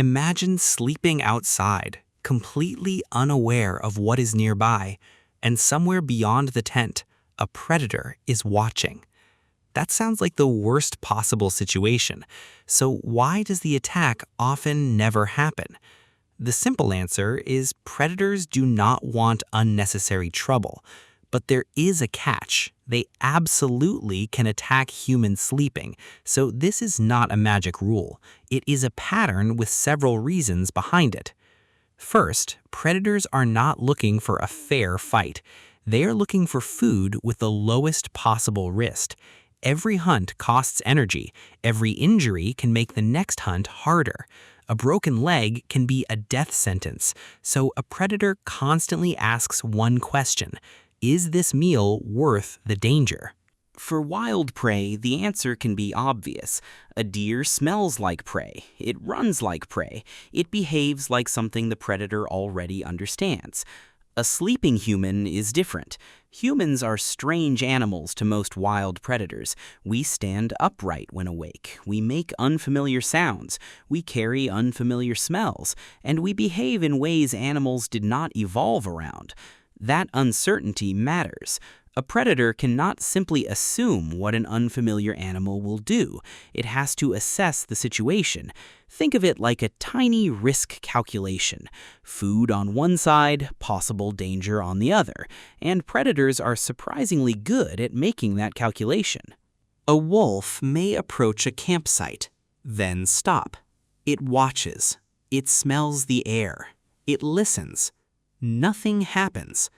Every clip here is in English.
Imagine sleeping outside, completely unaware of what is nearby, and somewhere beyond the tent, a predator is watching. That sounds like the worst possible situation. So why does the attack often never happen? The simple answer is predators do not want unnecessary trouble. But there is a catch. They absolutely can attack humans sleeping, so this is not a magic rule. It is a pattern with several reasons behind it. First, predators are not looking for a fair fight. They are looking for food with the lowest possible risk. Every hunt costs energy. Every injury can make the next hunt harder. A broken leg can be a death sentence, so a predator constantly asks one question: is this meal worth the danger? For wild prey, the answer can be obvious. A deer smells like prey. It runs like prey. It behaves like something the predator already understands. A sleeping human is different. Humans are strange animals to most wild predators. We stand upright when awake. We make unfamiliar sounds. We carry unfamiliar smells. And we behave in ways animals did not evolve around. That uncertainty matters. A predator cannot simply assume what an unfamiliar animal will do. It has to assess the situation. Think of it like a tiny risk calculation. Food on one side, possible danger on the other. And predators are surprisingly good at making that calculation. A wolf may approach a campsite, then stop. It watches. It smells the air. It listens. Nothing happens.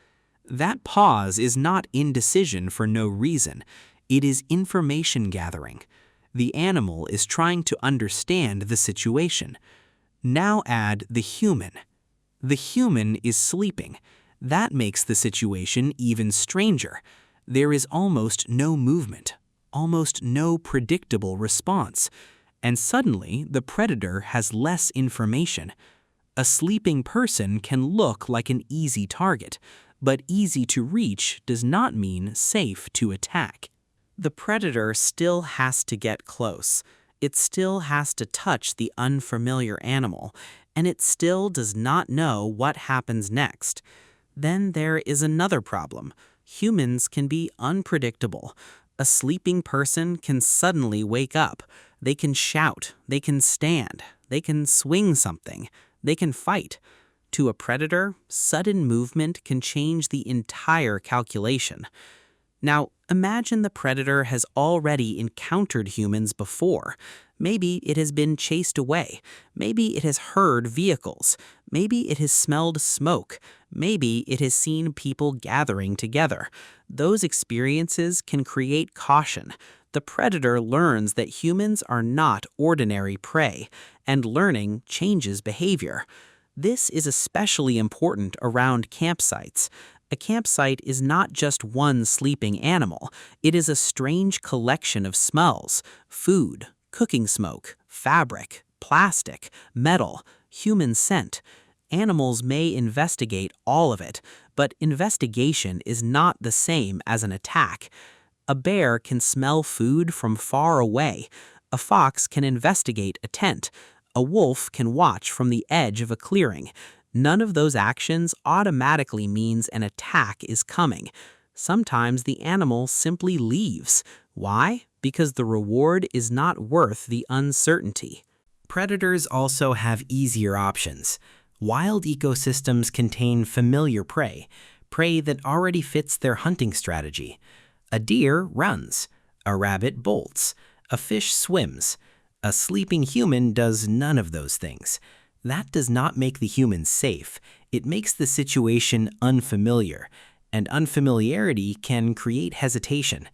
That pause is not indecision for no reason. It is information gathering. The animal is trying to understand the situation. Now add the human. The human is sleeping. That makes the situation even stranger. There is almost no movement, almost no predictable response. And suddenly, the predator has less information. A sleeping person can look like an easy target, but easy to reach does not mean safe to attack. The predator still has to get close. It still has to touch the unfamiliar animal, and it still does not know what happens next. Then there is another problem. Humans can be unpredictable. A sleeping person can suddenly wake up. They can shout. They can stand. They can swing something. They can fight. To a predator, sudden movement can change the entire calculation. Now, imagine the predator has already encountered humans before. Maybe it has been chased away. Maybe it has heard vehicles. Maybe it has smelled smoke. Maybe it has seen people gathering together. Those experiences can create caution. The predator learns that humans are not ordinary prey, and learning changes behavior. This is especially important around campsites. A campsite is not just one sleeping animal. It is a strange collection of smells: food, cooking smoke, fabric, plastic, metal, human scent. Animals may investigate all of it, but investigation is not the same as an attack. A bear can smell food from far away. A fox can investigate a tent. A wolf can watch from the edge of a clearing. None of those actions automatically means an attack is coming. Sometimes the animal simply leaves. Why? Because the reward is not worth the uncertainty. Predators also have easier options. Wild ecosystems contain familiar prey, prey that already fits their hunting strategy. A deer runs. A rabbit bolts. A fish swims. A sleeping human does none of those things. That does not make the human safe. It makes the situation unfamiliar, and unfamiliarity can create hesitation.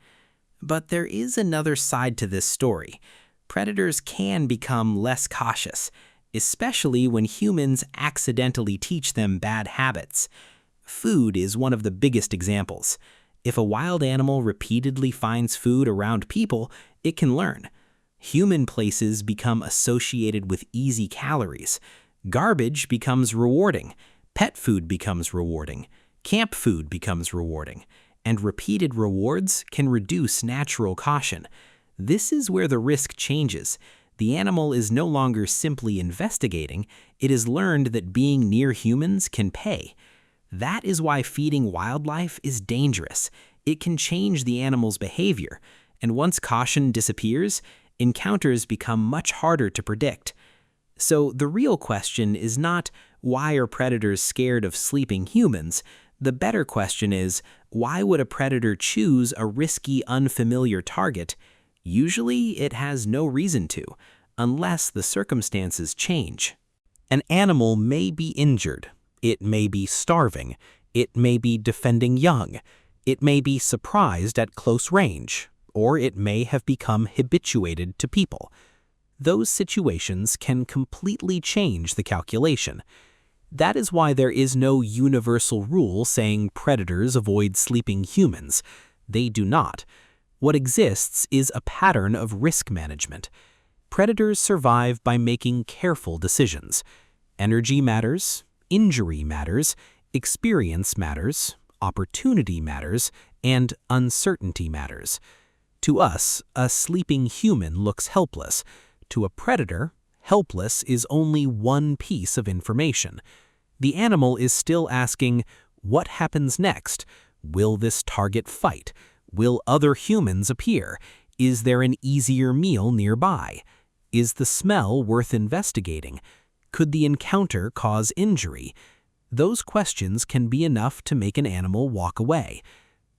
But there is another side to this story. Predators can become less cautious, especially when humans accidentally teach them bad habits. Food is one of the biggest examples. If a wild animal repeatedly finds food around people, it can learn. Human places become associated with easy calories. Garbage becomes rewarding. Pet food becomes rewarding. Camp food becomes rewarding. And repeated rewards can reduce natural caution. This is where the risk changes. The animal is no longer simply investigating, it has learned that being near humans can pay. That is why feeding wildlife is dangerous. It can change the animal's behavior, and once caution disappears, encounters become much harder to predict. So the real question is not, why are predators scared of sleeping humans? The better question is, why would a predator choose a risky, unfamiliar target? Usually, it has no reason to, unless the circumstances change. An animal may be injured. It may be starving. It may be defending young. It may be surprised at close range, or it may have become habituated to people. Those situations can completely change the calculation. That is why there is no universal rule saying predators avoid sleeping humans. They do not. What exists is a pattern of risk management. Predators survive by making careful decisions. Energy matters, injury matters, experience matters, opportunity matters, and uncertainty matters. To us, a sleeping human looks helpless. To a predator, helpless is only one piece of information. The animal is still asking, what happens next? Will this target fight? Will other humans appear? Is there an easier meal nearby? Is the smell worth investigating? Could the encounter cause injury? Those questions can be enough to make an animal walk away.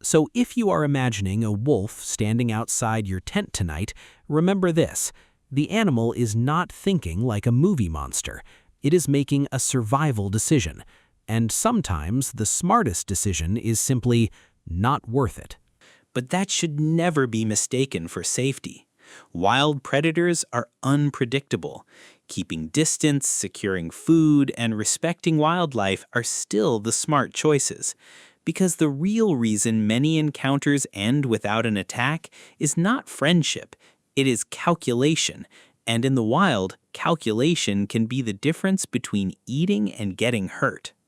So if you are imagining a wolf standing outside your tent tonight, remember this: the animal is not thinking like a movie monster. It is making a survival decision. And sometimes the smartest decision is simply not worth it. But that should never be mistaken for safety. Wild predators are unpredictable. Keeping distance, securing food, and respecting wildlife are still the smart choices. Because the real reason many encounters end without an attack is not friendship, it is calculation. And in the wild, calculation can be the difference between eating and getting hurt.